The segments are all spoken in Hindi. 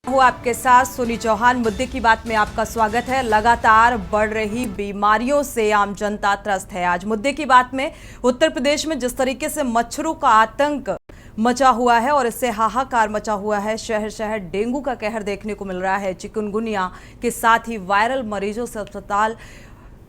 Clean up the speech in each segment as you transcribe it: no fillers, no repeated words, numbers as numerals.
हूँ आपके साथ सोनी चौहान। मुद्दे की बात में आपका स्वागत है। लगातार बढ़ रही बीमारियों से आम जनता त्रस्त है। आज मुद्दे की बात में उत्तर प्रदेश में जिस तरीके से मच्छरों का आतंक मचा हुआ है और इससे हाहाकार मचा हुआ है, शहर शहर डेंगू का कहर देखने को मिल रहा है। चिकनगुनिया के साथ ही वायरल मरीजों से अस्पताल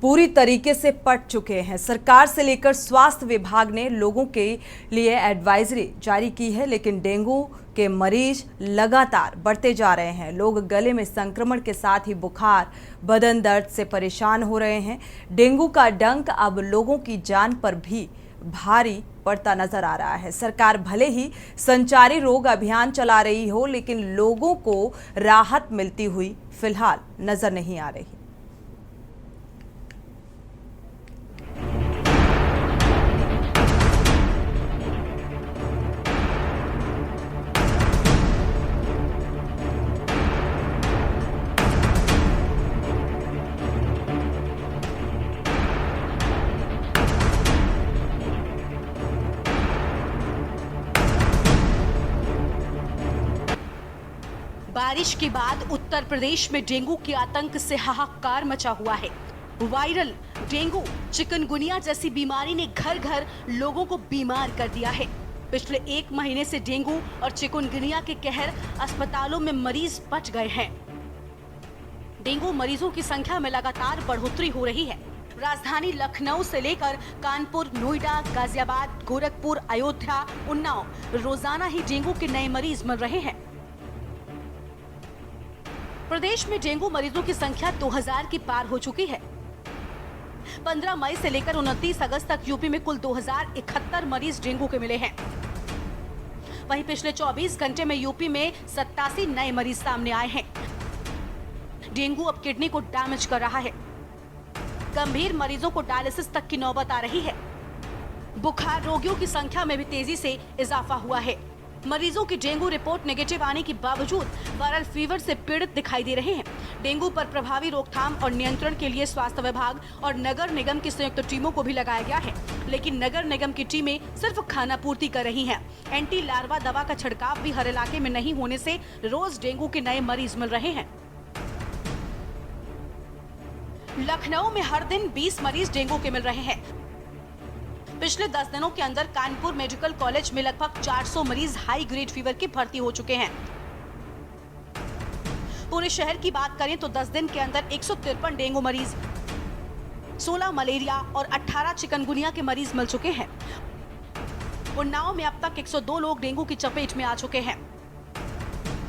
पूरी तरीके से पट चुके हैं। सरकार से लेकर स्वास्थ्य विभाग ने लोगों के लिए एडवाइजरी जारी की है, लेकिन डेंगू के मरीज लगातार बढ़ते जा रहे हैं। लोग गले में संक्रमण के साथ ही बुखार, बदन दर्द से परेशान हो रहे हैं। डेंगू का डंक अब लोगों की जान पर भी भारी पड़ता नजर आ रहा है। सरकार भले ही संचारी रोग अभियान चला रही हो, लेकिन लोगों को राहत मिलती हुई फिलहाल नजर नहीं आ रही। बारिश के बाद उत्तर प्रदेश में डेंगू के आतंक से हाहाकार मचा हुआ है। वायरल डेंगू, चिकनगुनिया जैसी बीमारी ने घर घर लोगों को बीमार कर दिया है। पिछले 1 महीने से डेंगू और चिकनगुनिया के कहर अस्पतालों में मरीज पट गए हैं। डेंगू मरीजों की संख्या में लगातार बढ़ोतरी हो रही है। राजधानी लखनऊ से लेकर कानपुर, नोएडा, गाजियाबाद, गोरखपुर, अयोध्या, उन्नाव, रोजाना ही डेंगू के नए मरीज मिल रहे हैं। प्रदेश में डेंगू मरीजों की संख्या 2000 की पार हो चुकी है। 15 मई से लेकर 29 अगस्त तक यूपी में कुल 2071 मरीज डेंगू के मिले हैं। वहीं पिछले 24 घंटे में यूपी में 87 नए मरीज सामने आए हैं। डेंगू अब किडनी को डैमेज कर रहा है। गंभीर मरीजों को डायलिसिस तक की नौबत आ रही है। बुखार रोगियों की संख्या में भी तेजी से इजाफा हुआ है। मरीजों की डेंगू रिपोर्ट नेगेटिव आने के बावजूद वायरल फीवर से पीड़ित दिखाई दे रहे हैं। डेंगू पर प्रभावी रोकथाम और नियंत्रण के लिए स्वास्थ्य विभाग और नगर निगम की संयुक्त टीमों को भी लगाया गया है, लेकिन नगर निगम की टीमें सिर्फ खानापूर्ति कर रही हैं। एंटी लार्वा दवा का छिड़काव भी हर इलाके में नहीं होने से रोज डेंगू के नए मरीज मिल रहे हैं। लखनऊ में हर दिन 20 मरीज डेंगू के मिल रहे हैं। पिछले 10 दिनों के अंदर कानपुर मेडिकल कॉलेज में लगभग 400 मरीज हाई ग्रेड फीवर के भर्ती हो चुके हैं। पूरे शहर की बात करें तो 10 दिन के अंदर 153 डेंगू मरीज, 16 मलेरिया और 18 चिकनगुनिया के मरीज मिल चुके हैं। उन्नाव में अब तक 102 लोग डेंगू की चपेट में आ चुके हैं।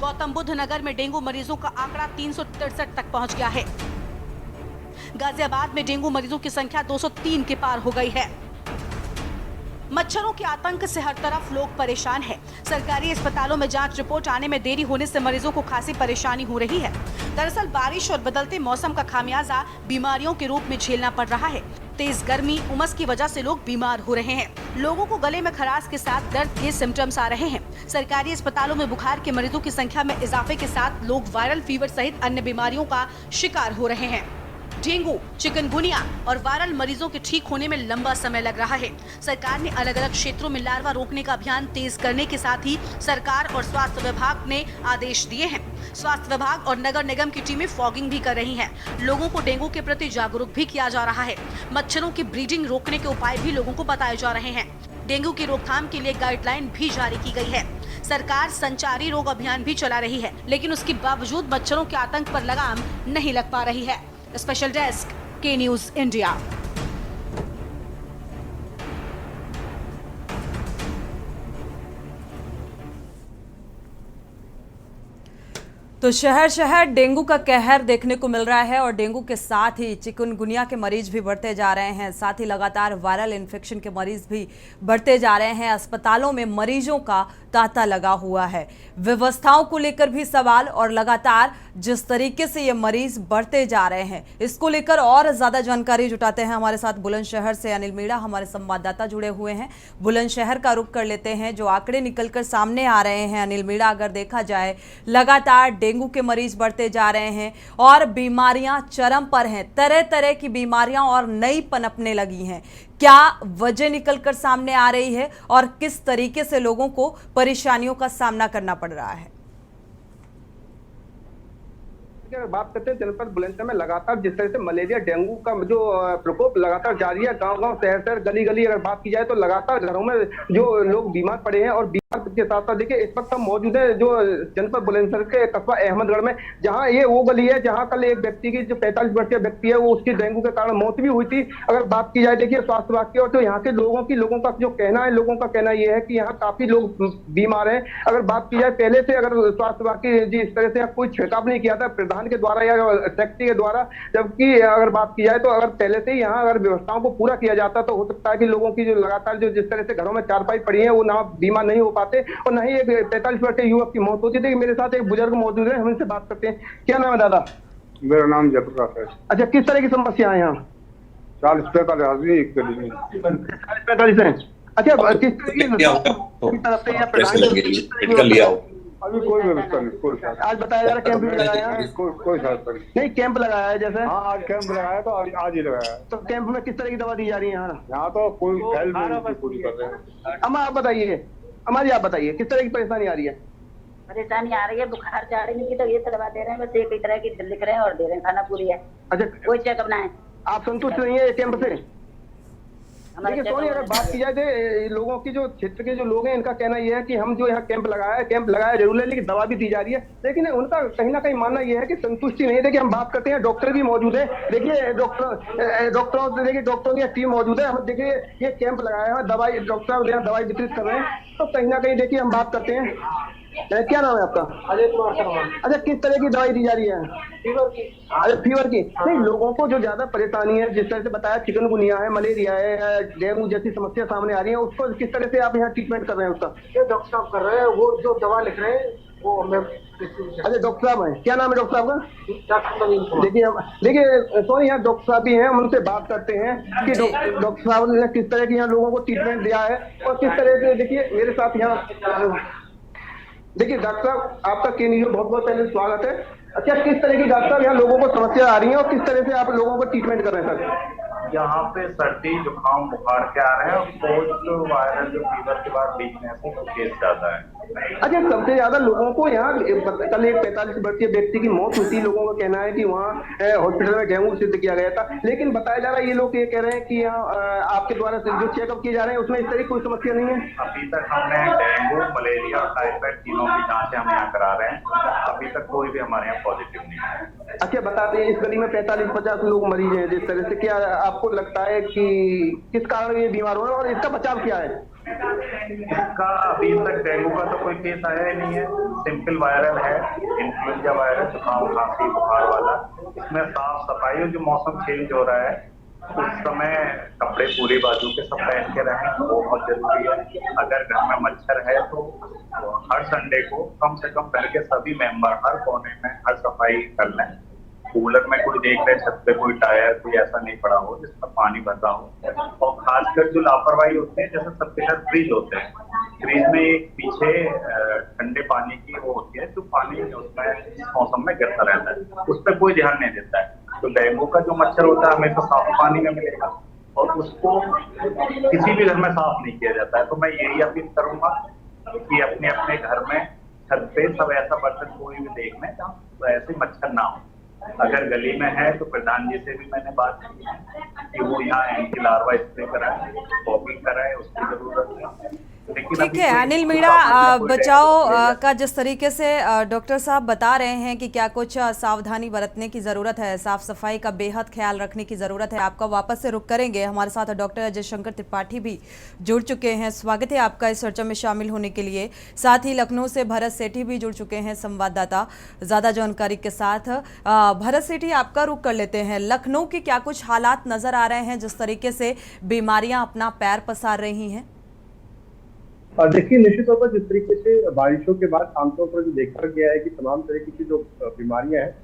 गौतम बुद्ध नगर में डेंगू मरीजों का आंकड़ा 363 तक पहुंच गया है। गाजियाबाद में डेंगू मरीजों की संख्या 203 के पार हो गई है। मच्छरों के आतंक से हर तरफ लोग परेशान हैं। सरकारी अस्पतालों में जांच रिपोर्ट आने में देरी होने से मरीजों को खासी परेशानी हो रही है। दरअसल बारिश और बदलते मौसम का खामियाजा बीमारियों के रूप में झेलना पड़ रहा है। तेज गर्मी, उमस की वजह से लोग बीमार हो रहे हैं। लोगों को गले में खराश के साथ दर्द के सिम्टम्स आ रहे हैं। सरकारी अस्पतालों में बुखार के मरीजों की संख्या में इजाफे के साथ लोग वायरल फीवर सहित अन्य बीमारियों का शिकार हो रहे हैं। डेंगू, चिकनगुनिया और वायरल मरीजों के ठीक होने में लंबा समय लग रहा है। सरकार ने अलग अलग क्षेत्रों में लार्वा रोकने का अभियान तेज करने के साथ ही सरकार और स्वास्थ्य विभाग ने आदेश दिए हैं। स्वास्थ्य विभाग और नगर निगम की टीमें फॉगिंग भी कर रही हैं। लोगों को डेंगू के प्रति जागरूक भी किया जा रहा है। मच्छरों की ब्रीडिंग रोकने के उपाय भी लोगों को बताए जा रहे हैं। डेंगू की रोकथाम के लिए गाइडलाइन भी जारी की गई है। सरकार संचारी रोग अभियान भी चला रही है, लेकिन उसके बावजूद मच्छरों के आतंक पर लगाम नहीं लग पा रही है। स्पेशल डेस्क, के न्यूज इंडिया। तो शहर शहर डेंगू का कहर देखने को मिल रहा है और डेंगू के साथ ही चिकनगुनिया के मरीज भी बढ़ते जा रहे हैं। साथ ही लगातार वायरल इन्फेक्शन के मरीज भी बढ़ते जा रहे हैं। अस्पतालों में मरीजों का तांता लगा हुआ है। व्यवस्थाओं को लेकर भी सवाल और लगातार जिस तरीके से ये मरीज बढ़ते जा रहे हैं, इसको लेकर और ज्यादा जानकारी जुटाते हैं हमारे साथ बुलंदशहर से अनिल मीणा, हमारे संवाददाता जुड़े हुए हैं। बुलंदशहर का रुख कर लेते हैं। जो आंकड़े निकलकर सामने आ रहे हैं अनिल मीणा, अगर देखा जाए लगातार डेंगू के मरीज बढ़ते जा रहे हैं और बीमारियां चरम पर हैं। तरह तरह की बीमारियां और नई पनपने लगी हैं। क्या वजह निकलकर सामने आ रही है और किस तरीके से लोगों को परेशानियों का सामना करना पड़ रहा है? की अगर बात करते हैं जनपद बुलंदशहर में लगातार जिस तरह से मलेरिया डेंगू का जो प्रकोप लगातार जारी है, गांव-गांव, शहर-शहर, गली-गली अगर बात की जाए तो लगातार घरों में जो लोग बीमार पड़े हैं और बीमार के साथ-साथ देखिए इस वक्त हम मौजूद है जो जनपद बुलंदशहर के कस्बा अहमदगढ़ में, जहां ये वो गली है जहां कल एक व्यक्ति की जो 45 वर्षीय व्यक्ति है वो उसकी डेंगू के कारण मौत भी हुई थी। अगर बात की जाए देखिए स्वास्थ्य विभाग की और तो यहाँ के लोगों का जो कहना है, लोगों का कहना ये है कि यहाँ काफी लोग बीमार हैं। अगर बात की जाए पहले से अगर स्वास्थ्य विभाग की जी इस तरह से कोई छिड़काव नहीं किया था प्रधान के द्वारा या सेक्रेटरी के द्वारा, जबकि अगर बात की जाए तो अगर पहले से ही यहाँ अगर व्यवस्थाओं को पूरा किया जाता तो हो सकता है कि लोगों की जो लगातार जो जिस तरह से घरों में चारपाई पड़ी है वो ना बीमार नहीं हो पाते और ना ही एक 45 वर्षीय युवक की मौत होती थी। मेरे साथ एक बुजुर्ग मौजूद है, हम इनसे बात करते हैं। क्या नाम है दादा? मेरा नाम जयप्रकाश है। अच्छा, किस तरह की समस्या है यहाँ? 40-45 आदमी एक गली में। 40-45 है। अच्छा, किस तरह की तरफ से या प्रधान लिया हो? अभी कोई व्यवस्था नहीं, कोई आज बताया जा रहा कैंप भी लगाया है? कोई सहायता नहीं, कैंप लगाया है जैसे? हाँ, आज कैंप लगाया तो आज ही लगाया। तो कैंप में किस तरह की दवा दी जा रही है यहाँ? यहाँ तो कोई हेल्प नहीं पूरी कर रहे हैं। अम्मा आप बताइए, हमारी आप बताइए किस तरह की परेशानी आ रही है? परेशानी आ रही है, बुखार चढ़ने की, तो ये दवा दे रहे हैं, बस एक ही तरह की लिख रहे हैं और दे रहे हैं, खाना पूरी है। अच्छा, कोई चेकअप ना है। आप संतुष्ट नहीं है कैंप से? देखिए सोनी, अगर बात की जाए तो लोगों की जो क्षेत्र के जो लोग हैं इनका कहना यह है कि हम जो यहाँ कैंप लगाया जरूर है, लेकिन दवा भी दी जा रही है, लेकिन उनका कहीं ना कहीं मानना यह है कि संतुष्टि नहीं है। देखिए हम बात करते हैं, डॉक्टर भी मौजूद है, देखिए डॉक्टरों की टीम मौजूद है। हम देखिए ये कैंप लगाया है, दवाई डॉक्टर साहब दवाई वितरित कर रहे हैं, तो कहीं ना कहीं देखिए हम बात करते हैं। क्या नाम है आपका? अजय कुमार शर्मा। अच्छा, किस तरह की दवाई दी जा रही है? फीवर की। अरे फीवर की नहीं, लोगों को जो ज्यादा परेशानी है, जिस तरह से बताया चिकनगुनिया है, मलेरिया है, डेंगू जैसी समस्या सामने आ रही है, उसको किस तरह से आप यहाँ ट्रीटमेंट कर रहे हैं उसका? ये डॉक्टर साहब कर रहे हैं, वो जो दवा लिख रहे हैं वो हमें। अच्छा, डॉक्टर साहब हैं, क्या नाम है डॉक्टर साहब का? डॉक्टर नवीन कुमार। देखिए सोनी, यहाँ डॉक्टर साहब भी हैं, हम उनसे बात करते हैं कि डॉक्टर साहब ने किस तरह की यहाँ लोगों को ट्रीटमेंट दिया है और किस तरह से। देखिए मेरे साथ यहाँ देखिए डॉक्टर साहब, आपका केंद्रीय बहुत बहुत पहले स्वागत है। अच्छा, किस तरह की डॉक्टर साहब यहाँ लोगों को समस्या आ रही है और किस तरह से आप लोगों को ट्रीटमेंट कर रहे हैं सर? यहाँ पे सर्दी जुकाम बुखार के आ रहे हैं और पोस्ट वायरल जो फीवर के बाद वीकनेस है तो केस ज्यादा है। अच्छा, सबसे ज्यादा लोगों को यहाँ कल एक 45 वर्षीय व्यक्ति की मौत हुई थी, लोगों का कहना है कि वहाँ हॉस्पिटल में डेंगू सिद्ध किया गया था, लेकिन बताया जा रहा है ये लोग ये कह रहे हैं कि यहाँ आपके द्वारा जो चेकअप किए जा रहे हैं उसमें इस तरह की कोई समस्या नहीं है। अभी तक हमने डेंगू मलेरिया और टाइफाइड तीनों की जांचें हम यहाँ करा रहे हैं, अभी तक कोई भी हमारे यहाँ पॉजिटिव नहीं है। अच्छा, बताते हैं इस गली में 45-50 लोग मरीज हैं जिस तरह से, क्या आपको लगता है कि किस कारण ये बीमार हो रहे हैं और इसका बचाव क्या है? इसका अभी तक डेंगू का तो कोई केस आया ही नहीं है, सिंपल वायरल है, इन्फ्लुएंजा वायरस, जुकाम खांसी बुखार वाला। इसमें साफ सफाई और जो मौसम चेंज हो रहा है उस समय कपड़े पूरे बाजू के सब पहन के रहें, वो बहुत जरूरी है। अगर घर में मच्छर है तो हर संडे को कम से कम घर के सभी मेंबर हर कोने में हर सफाई कर लें। कूलर में कोई देख रहे छत पे कोई टायर कोई ऐसा नहीं पड़ा हो जिसमें पानी भर रहा हो, और खासकर जो लापरवाही होती है, जैसे सबके साथ फ्रिज होते हैं, फ्रिज में एक पीछे ठंडे पानी की वो होती है जो पानी उसमें इस मौसम में गिरता रहता है, उस पर कोई ध्यान नहीं देता है। तो डेंगू का जो मच्छर होता है हमें तो साफ पानी में मिलेगा और उसको किसी भी घर में साफ नहीं किया जाता है। तो मैं यही अपील करूंगा कि अपने अपने घर में छत पे सब ऐसा बर्तन कोई भी देख लें जहाँ ऐसे मच्छर ना हो। अगर गली में है तो प्रधान जी से भी मैंने बात की है कि वो यहाँ एंटी लार्वा स्प्रे कराए, फॉगिंग कराए, उसकी जरूरत है। ठीक है, अनिल मीणा, बचाव का जिस तरीके से डॉक्टर साहब बता रहे हैं कि क्या कुछ सावधानी बरतने की ज़रूरत है, साफ सफाई का बेहद ख्याल रखने की ज़रूरत है। आपका वापस से रुख करेंगे, हमारे साथ डॉक्टर अजय शंकर त्रिपाठी भी जुड़ चुके हैं। स्वागत है आपका इस चर्चा में शामिल होने के लिए। साथ ही लखनऊ से भरत सेठी भी जुड़ चुके हैं संवाददाता ज़्यादा जानकारी के साथ। भरत सेठी, आपका रुख कर लेते हैं। लखनऊ के क्या कुछ हालात नज़र आ रहे हैं जिस तरीके से बीमारियाँ अपना पैर पसार रही हैं? देखिए, निश्चित तौर पर जिस तरीके से बारिशों के बाद आमतौर पर जो देखा गया है कि तमाम तरीके की जो बीमारियां हैं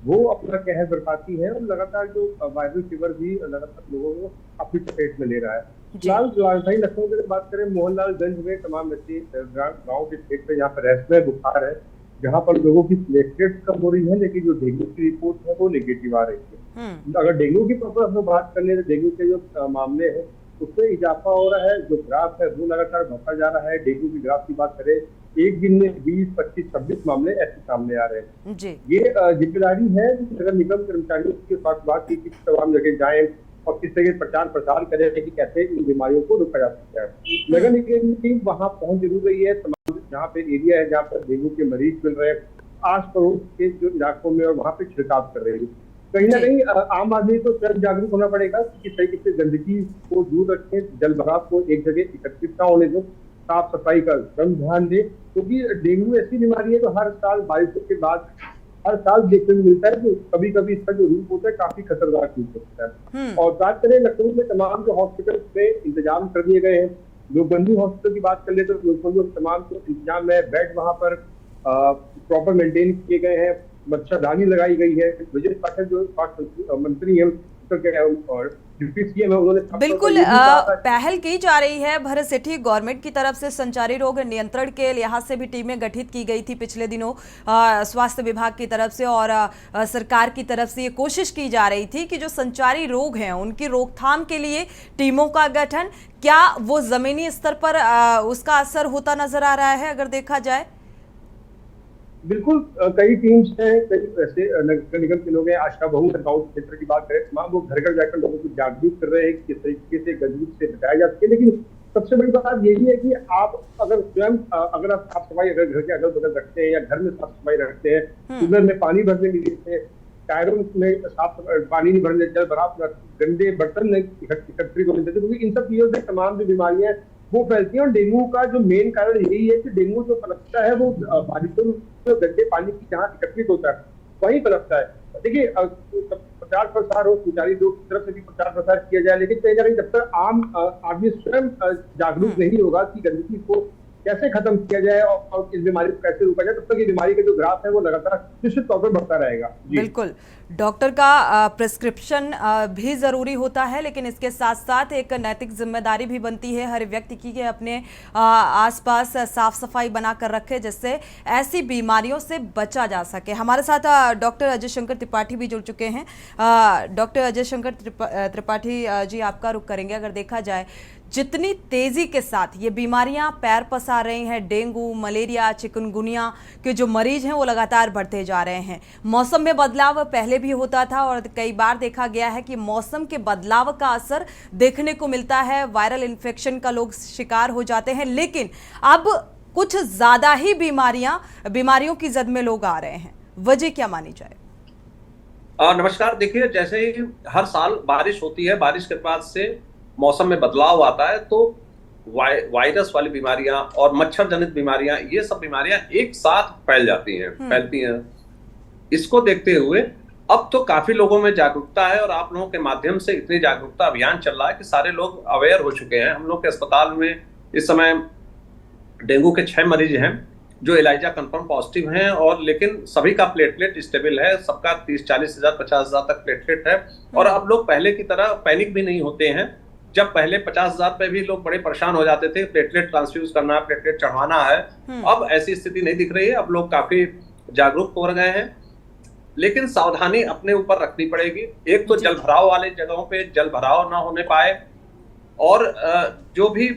वो अपना कहर बरपाती है और लगातार जो वायरल फीवर भी लगातार लोगों को अपनी चपेट में ले रहा है। फिलहाल राजधानी लखनऊ की बात करें, मोहनलालगंज में तमाम बच्चे गाँव के क्षेत्र यहाँ पर रैश में बुखार है, जहाँ पर लोगों की प्लेटलेट्स कम हो रही है, लेकिन जो डेंगू की रिपोर्ट है वो नेगेटिव आ रही है। अगर डेंगू की प्रॉपर हम बात कर ले तो डेंगू के जो मामले हैं उसमें इजाफा हो रहा है, जो ग्राफ है वो लगातार बढ़ता जा रहा है। डेंगू की ग्राफ की बात करें एक दिन में 20, 25, 26 मामले ऐसे सामने आ रहे हैं। जी। ये जिम्मेदारी है नगर निगम कर्मचारियों के स्वास्थ्य विभाग की, किस तमाम जगह जाएं और किस तरह प्रचार प्रसार करें कि कैसे इन बीमारियों को रोका जा सकता है। नगर निगम की वहाँ पहुंच जरूर रही है, तमाम जहाँ पे एरिया है जहाँ पर डेंगू के मरीज मिल रहे हैं, आस पड़ोस के जो इलाकों में, और वहाँ पे छिड़काव कर रही है। कहीं ना कहीं आम आदमी को स्वयं जागरूक होना पड़ेगा कि किस तरीके से गंदगी को दूर रखें, जल भराव को एक जगह एकत्रित न होने दो, साफ सफाई का स्वयं ध्यान दे, क्योंकि डेंगू ऐसी बीमारी है जो हर साल बारिशों के बाद हर साल देखने को मिलता है। जो कभी कभी इसका जो रूप होता है काफी खतरनाक रूप होता है। और बात करें लखनऊ में तमाम जो हॉस्पिटल में इंतजाम कर दिए गए हैं, लोकबंधु हॉस्पिटल की बात कर ले तो लोकबंधु तमाम जो इंतजाम है, बेड वहाँ पर प्रॉपर मेंटेन किए गए हैं, मच्छरदानी लगाई गई है। विजय पाठक जो स्वास्थ्य मंत्री हैं और डिप्टी सीएम है, उन्होंने बिल्कुल पहल की जा रही है। भरत सेठी, गवर्नमेंट की तरफ से संचारी रोग नियंत्रण के लिहाज से भी टीमें गठित की गई थी पिछले दिनों स्वास्थ्य विभाग की तरफ से, और सरकार की तरफ से ये कोशिश की जा रही थी कि जो संचारी रोग हैं उनकी रोकथाम के लिए टीमों का गठन, क्या वो जमीनी स्तर पर उसका असर होता नजर आ रहा है अगर देखा जाए? बिल्कुल, कई टीम्स हैं, कई ऐसे नगर निगम के लोग हैं, आशा बहु गाँव क्षेत्र की बात करें, तमाम वो घर घर जाकर लोगों को जागरूक कर रहे हैं कि किस तरीके से गंदगी से बचाया जा सके। लेकिन सबसे बड़ी बात यही है कि आप अगर स्वयं अगर आप साफ सफाई अगर घर के अगल बगल रखते हैं या घर में साफ सफाई रखते हैं, कूलर में पानी भरने नहीं देते, टायरों में साफ पानी नहीं भरने, जल भराव, गंदे बर्तन नहीं एकत्रित होने देते, क्योंकि इन सब चीजों से तमाम जो बीमारियां वो फैलती हैं। और डेंगू का जो मेन कारण यही है कि डेंगू जो पनपता है वो बारिशों में गंदे पानी की जहाँ एकत्रित होता है वही पनपता है। देखिए, प्रचार प्रसार हो, सुचारू रूप की तरफ से भी प्रचार प्रसार किया जाए, लेकिन कहीं ना कहीं जब तक आम आदमी स्वयं जागरूक नहीं होगा कि गंदगी को कैसे खत्म किया जाए और इस बीमारी को कैसे रोका जाए, तब तक ये बीमारी का जो ग्राफ है वो लगातार निश्चित तौर पर बढ़ता रहेगा। बिल्कुल, डॉक्टर का प्रिस्क्रिप्शन भी जरूरी होता है, लेकिन इसके साथ साथ एक नैतिक जिम्मेदारी भी बनती है हर व्यक्ति की कि अपने आसपास साफ सफाई बनाकर रखे, जिससे ऐसी बीमारियों से बचा जा सके। हमारे साथ डॉक्टर अजय शंकर त्रिपाठी भी जुड़ चुके हैं। डॉक्टर अजय शंकर त्रिपाठी जी, आपका रुख करेंगे। अगर देखा जाए जितनी तेजी के साथ ये बीमारियां पैर पसार रही हैं, डेंगू, मलेरिया, चिकनगुनिया के जो मरीज हैं वो लगातार बढ़ते जा रहे हैं। मौसम में बदलाव पहले भी होता था और कई बार देखा गया है कि मौसम के बदलाव का असर देखने को मिलता है, वायरल इन्फेक्शन का लोग शिकार हो जाते हैं, लेकिन अब कुछ ज्यादा ही बीमारियों की जद में लोग आ रहे हैं। वजह क्या मानी जाए? नमस्कार। देखिए, जैसे ही हर साल बारिश होती है, बारिश के बाद से मौसम में बदलाव आता है, तो वायरस वाली बीमारियां और मच्छर जनित बीमारियां, ये सब बीमारियां एक साथ फैलती हैं। इसको देखते हुए अब तो काफी लोगों में जागरूकता है और आप लोगों के माध्यम से इतनी जागरूकता अभियान चल रहा है कि सारे लोग अवेयर हो चुके हैं। हम लोग के अस्पताल में इस समय डेंगू के 6 मरीज हैं जो एलाइजा कंफर्म पॉजिटिव हैं, और लेकिन सभी का प्लेटलेट स्टेबल है, सबका 30-40 हजार 50 हजार तक प्लेटलेट है। और अब लोग पहले की तरह पैनिक भी नहीं होते हैं। जब पहले 50 हजार पे भी लोग बड़े परेशान हो जाते थे, प्लेटलेट ट्रांसफ्यूज करना, प्लेटलेट चढ़वाना है, अब ऐसी स्थिति नहीं दिख रही है। अब लोग काफी जागरूक हो गए हैं, लेकिन सावधानी अपने ऊपर रखनी पड़ेगी। एक तो जल भराव वाले जगहों पे जल भराव ना होने पाए, और जो भी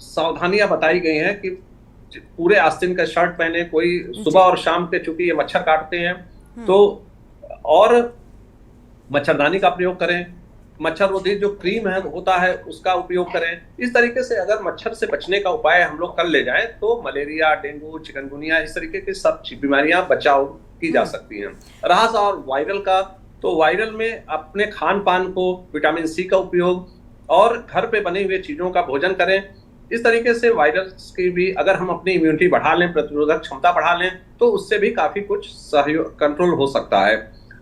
सावधानियां बताई गई हैं कि पूरे आस्तीन का शर्ट पहने, कोई सुबह और शाम के, चूंकि ये मच्छर काटते हैं, तो और मच्छरदानी का प्रयोग करें, मच्छर रोधी जो क्रीम है होता है उसका उपयोग करें। इस तरीके से अगर मच्छर से बचने का उपाय हम लोग कर ले जाएं तो मलेरिया, डेंगू, चिकनगुनिया, इस तरीके की सब बीमारियां बचाव की जा सकती हैं। रहा और वायरल का, तो वायरल में अपने खान पान को, विटामिन सी का उपयोग और घर पे बने हुए चीजों का भोजन करें। इस तरीके से वायरस की भी अगर हम अपनी इम्यूनिटी बढ़ा लें, प्रतिरोधक क्षमता बढ़ा लें, तो उससे भी काफी कुछ सहयोग कंट्रोल हो सकता है।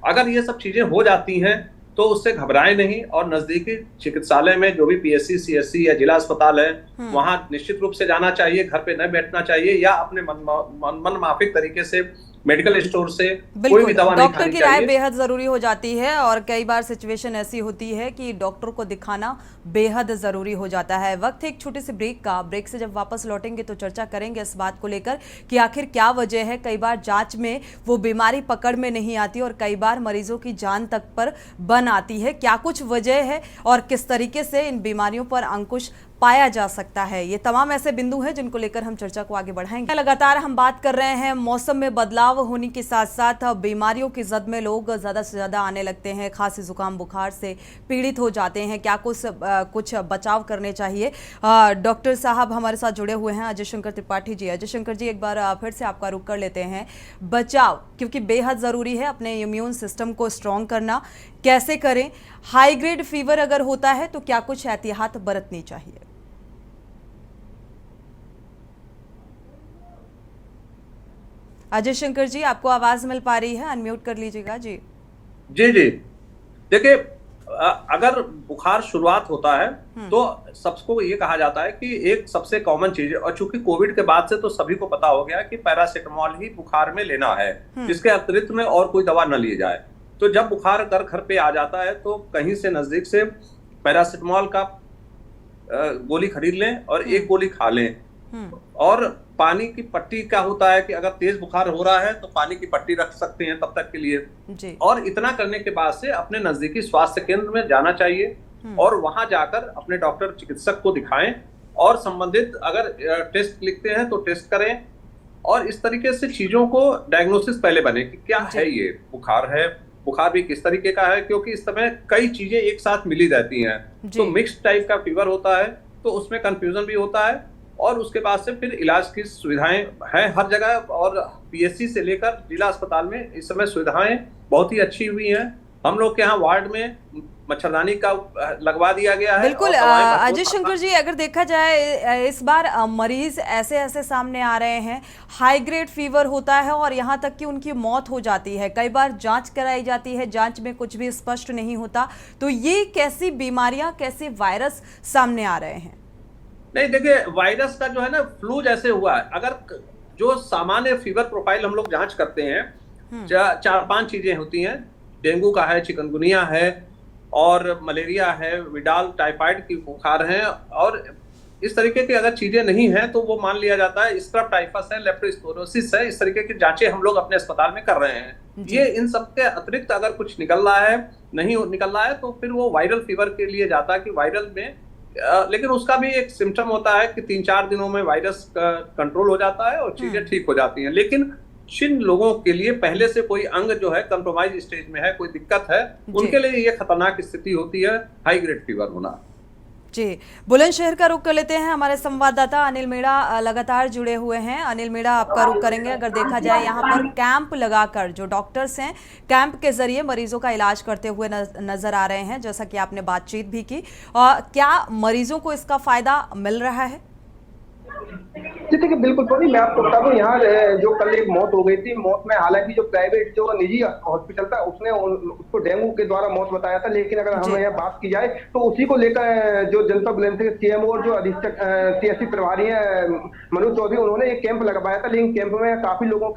अगर ये सब चीजें हो जाती हैं तो उससे घबराएं नहीं, और नजदीकी चिकित्सालय में जो भी पीएससी, सीएससी या जिला अस्पताल है वहां निश्चित रूप से जाना चाहिए। घर पे न बैठना चाहिए, या अपने मन माफिक तरीके से मेडिकल स्टोर से कोई भी दवा नहीं खानी चाहिए। डॉक्टर की राय बेहद जरूरी हो जाती है, और कई बार सिचुएशन ऐसी होती है कि डॉक्टर को दिखाना बेहद जरूरी हो जाता है। वक्त एक छोटे से ब्रेक का। ब्रेक से जब वापस लौटेंगे तो चर्चा करेंगे इस बात को लेकर कि आखिर क्या वजह है। कई बार जांच में वो बीमारी पकड़ में नहीं आती और कई बार मरीजों की जान तक पर बन आती है। क्या कुछ वजह है और किस तरीके से इन बीमारियों पर अंकुश पाया जा सकता है। ये तमाम ऐसे बिंदु हैं जिनको लेकर हम चर्चा को आगे बढ़ाएंगे। लगातार हम बात कर रहे हैं मौसम में बदलाव होने के साथ साथ बीमारियों की जद में लोग ज़्यादा से ज़्यादा आने लगते हैं, खांसी जुकाम बुखार से पीड़ित हो जाते हैं। क्या कुछ बचाव करने चाहिए? डॉक्टर साहब हमारे साथ जुड़े हुए हैं, अजय शंकर त्रिपाठी जी। अजय शंकर जी, एक बार फिर से आपका रुख कर लेते हैं। बचाव क्योंकि बेहद ज़रूरी है, अपने इम्यून सिस्टम को स्ट्रॉन्ग करना कैसे करें? हाई ग्रेड फीवर अगर होता है तो क्या कुछ एहतियात बरतनी चाहिए? अजय शंकर जी, आपको आवाज मिल पा रही है? अनम्यूट कर लीजिएगा जी। जी जी, देखिए अगर बुखार शुरुआत होता है तो सबको ये कहा जाता है कि एक सबसे कॉमन चीज है, और चूंकि कोविड के बाद से तो सभी को पता हो गया कि पैरासिटामोल ही बुखार में लेना है, जिसके अतिरिक्त में और कोई दवा न ली जाए। तो जब बुखार घर पे आ जाता है तो कहीं से नजदीक से पैरासिटामोल का गोली खरीद लें और एक गोली खा लें। और पानी की पट्टी का होता है कि अगर तेज बुखार हो रहा है तो पानी की पट्टी रख सकते हैं तब तक के लिए जी। और इतना करने के बाद से अपने नजदीकी स्वास्थ्य केंद्र में जाना चाहिए और वहां जाकर अपने डॉक्टर चिकित्सक को दिखाएं और संबंधित अगर टेस्ट लिखते हैं तो टेस्ट करें। और इस तरीके से चीजों को डायग्नोसिस पहले बने कि क्या है, ये बुखार है, बुखार भी किस तरीके का है, क्योंकि इस समय कई चीजें एक साथ मिली रहती हैं। तो मिक्स्ड टाइप का फीवर होता है तो उसमें कंफ्यूजन भी होता है। और उसके बाद से फिर इलाज की सुविधाएं हैं हर जगह, और पीएचसी से लेकर जिला अस्पताल में इस समय सुविधाएं बहुत ही अच्छी हुई हैं। हम लोग के यहाँ वार्ड में मच्छरदानी का लगवा दिया गया है। बिल्कुल अजय शंकर जी, अगर देखा जाए इस बार मरीज ऐसे सामने आ रहे हैं, हाई ग्रेड फीवर होता है और यहाँ तक कि उनकी मौत हो जाती है। कई बार जांच कराई जाती है, जांच में कुछ भी स्पष्ट नहीं होता। तो ये कैसी बीमारियां, कैसे वायरस सामने आ रहे हैं? नहीं देखिए, वायरस का जो है ना, फ्लू जैसे हुआ है, अगर जो सामान्य फीवर प्रोफाइल हम लोग जांच करते हैं 4-5 चीजें होती हैं। डेंगू का है, चिकनगुनिया है और मलेरिया है, विडाल टाइफाइड की बुखार है, और इस तरीके की अगर चीजें नहीं हैं तो वो मान लिया जाता है स्क्रब टाइफस है, लेप्टोस्पिरोसिस है। इस तरीके की जांचें हम लोग अपने अस्पताल में कर रहे हैं। ये इन सब के अतिरिक्त अगर कुछ निकल रहा है, नहीं निकल रहा है, तो फिर वो वायरल फीवर के लिए जाता है कि वायरल में, लेकिन उसका भी एक सिम्टम होता है कि 3-4 दिनों में वायरस का कंट्रोल हो जाता है और चीजें ठीक हो जाती हैं। लेकिन जिन लोगों के लिए पहले से कोई अंग जो है कंप्रोमाइज स्टेज में है, कोई दिक्कत है, उनके लिए ये खतरनाक स्थिति होती है हाई ग्रेड फीवर होना। जी, बुलंदशहर का रुख कर लेते हैं। हमारे संवाददाता अनिल मीणा लगातार जुड़े हुए हैं। अनिल मीणा, आपका रुख करेंगे। अगर देखा जाए यहाँ पर कैंप लगाकर जो डॉक्टर्स हैं, कैंप के जरिए मरीजों का इलाज करते हुए नजर आ रहे हैं, जैसा कि आपने बातचीत भी की। क्या मरीजों को इसका फायदा मिल रहा है? देखिए बिल्कुल तो नहीं, मैं आपको बता दूं, यहाँ जो कल एक मौत हो गई थी, मौत में हालांकि जो प्राइवेट जो निजी हॉस्पिटल था उसने उसको डेंगू के द्वारा मौत बताया था, लेकिन अगर हमें यहाँ बात की जाए तो उसी को लेकर जो जनता बुलंदशहर के सीएमओ और जो अधीक्षक सीएससी प्रभारी हैं मनोज चौधरी, उन्होंने एक कैंप लगवाया था। लेकिन कैंप में काफी लोगों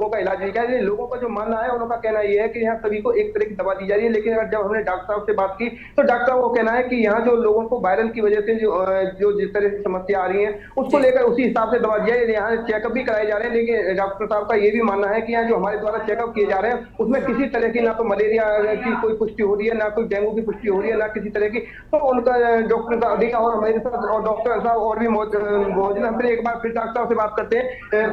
का इलाज नहीं किया। लोगों का जो मानना है, उनका कहना यह है कि यहाँ सभी को एक तरह की दवा दी जा रही है। लेकिन अगर जब हमने डॉक्टर साहब से बात की तो डॉक्टर साहब को कहना है कि यहाँ जो लोगों को वायरल की वजह से जो जिस तरह की समस्या आ रही है उसको लेकर उसी हिसाब से दवा दिया है। यहाँ चेकअप भी कराए जा रहे हैं, लेकिन डॉक्टर साहब का ये भी मानना है कि यहाँ जो हमारे द्वारा चेकअप किए जा रहे हैं उसमें किसी तरह की ना तो मलेरिया की कोई पुष्टि हो रही है, ना कोई डेंगू की पुष्टि हो रही है, ना किसी तरह की। तो उनका डॉक्टर साहब और हमारे साथ और डॉक्टर साहब और भी मौजूद हैं। फिर एक बार फिर डॉक्टर साहब से बात करते हैं।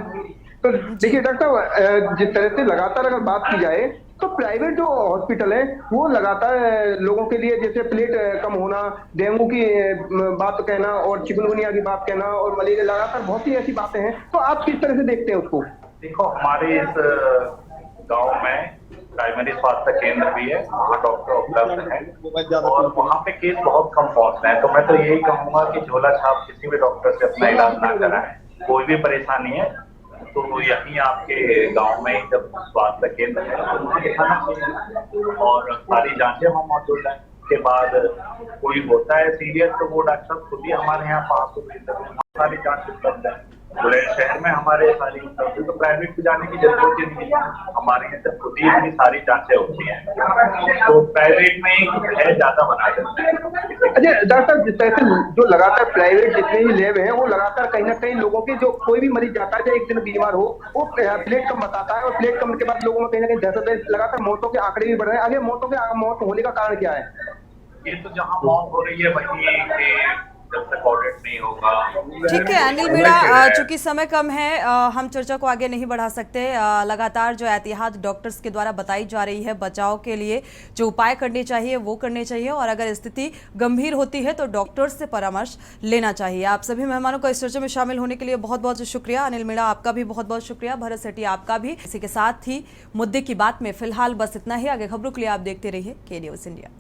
तो देखिए डॉक्टर साहब, जिस तरह से लगातार अगर बात की जाए तो प्राइवेट जो हॉस्पिटल है वो लगातार लोगों के लिए, जैसे प्लेट कम होना, डेंगू की बात कहना और चिकनगुनिया की बात कहना और मलेरिया, लगातार बहुत सी ऐसी बातें हैं। तो आप किस तरह से देखते हैं उसको? देखो, हमारे इस गांव में प्राइमरी स्वास्थ्य केंद्र भी है, वहाँ डॉक्टर उपलब्ध है और वहाँ पे केस बहुत कम पहुँचते हैं। तो मैं तो यही कहूँगा कि झोला छाप किसी भी डॉक्टर से अपना इलाज ना कराएं। कोई भी परेशानी है तो यहीं आपके गांव में जब स्वास्थ्य केंद्र है तो वहाँ दिखाना चाहिए और सारी जांचें वहाँ मौजूद हैं। के बाद कोई होता है सीरियस तो वो डॉक्टर खुद ही हमारे यहाँ 500 मीटर में सारी जांच उपलब्ध है। बुलंदशहर में हमारे सारी उपलब्ध है, तो प्राइवेट को जाने की जरूरत ही नहीं है। हमारे यहाँ से खुद ही इतनी सारी जांचें होती हैं, तो प्राइवेट में है ज्यादा बना देते हैं। अच्छा डॉक्टर साहब, जिस तरह से जो लगातार प्राइवेट जितने भी लैब हैं वो लगातार कहीं ना कहीं लोगों के, जो कोई भी मरीज जाता है चाहे एक दिन बीमार हो, वो प्लेट कम बताता है और प्लेट कम के बाद लोगों में कहीं ना कहीं दहशत है। लगातार मौतों के आंकड़े भी बढ़ रहे हैं। आगे मौत होने का कारण क्या है? ये तो जहाँ मौत हो रही है वहीं जब तक ऑडिट नहीं होगा। ठीक है अनिल मीणा, चूंकि समय कम है हम चर्चा को आगे नहीं बढ़ा सकते। लगातार जो एहतियात डॉक्टर्स के द्वारा बताई जा रही है बचाव के लिए, जो उपाय करने चाहिए वो करने चाहिए, और अगर स्थिति गंभीर होती है तो डॉक्टर्स से परामर्श लेना चाहिए। आप सभी मेहमानों का इस चर्चा में शामिल होने के लिए बहुत बहुत शुक्रिया। अनिल मीणा आपका भी बहुत बहुत शुक्रिया, भरत सेठी आपका भी। इसी के साथ ही मुद्दे की बात में फिलहाल बस इतना ही। आगे खबरों के लिए आप देखते रहिए के न्यूज़ इंडिया।